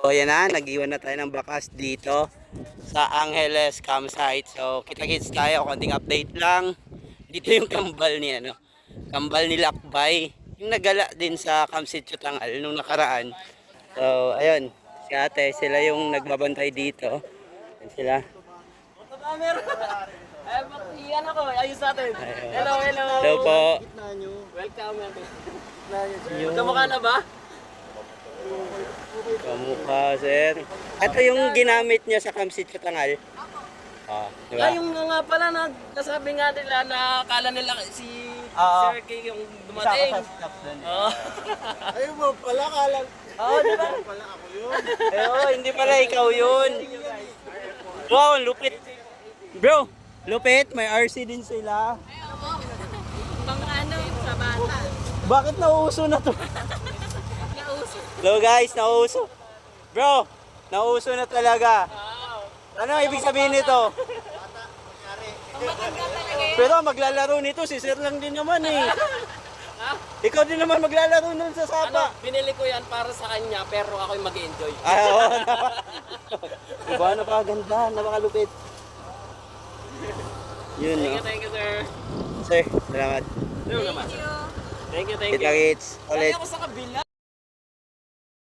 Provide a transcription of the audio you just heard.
So yan na, nag-iwan na tayo ng bakas dito sa Angeles campsite. So kita-kits tayo, konting update lang. Dito yung kambal ni kambal ni Lakbay. Yung nagala din sa Camp Sitio Tangal nung nakaraan. So ayun, si ate, sila yung nagbabantay dito. Yan sila. Iyan ako, ayos natin. Hello, hello. Hello po. Welcome. Kamukha na ba? Kamukha, sir. Ito yung ginamit niya sa Camp Sitio Tangal. Diba? Yung nga pala, nasabi nga nila na akala nila si Oo. Sir King yung dumating. Oo. Ayun mo, pala kala. Oo, diba? Pala ako yun. Hindi pala ikaw yun. Wow, lupit. Bro, lupit. May RC din sila. Mga ano, sa bata. Bakit nauuso na to? Nauso. Hello guys, nauuso. Bro, nauuso na talaga. Ano ibig sabihin nito? Maganda talaga yun. Pero maglalaro nito, si Sir lang din naman eh. Ikaw din naman maglalaro nun sa sapa. Binili ko yan para sa kanya, pero ako'y mag-enjoy. Ay, oo. Diba, napakaganda, napakalupit. Yun, no? Thank you, sir. Sir, salamat. Hello naman. Thank you. Thank you. Kita-kits ulit. Lagi ako sa kabila.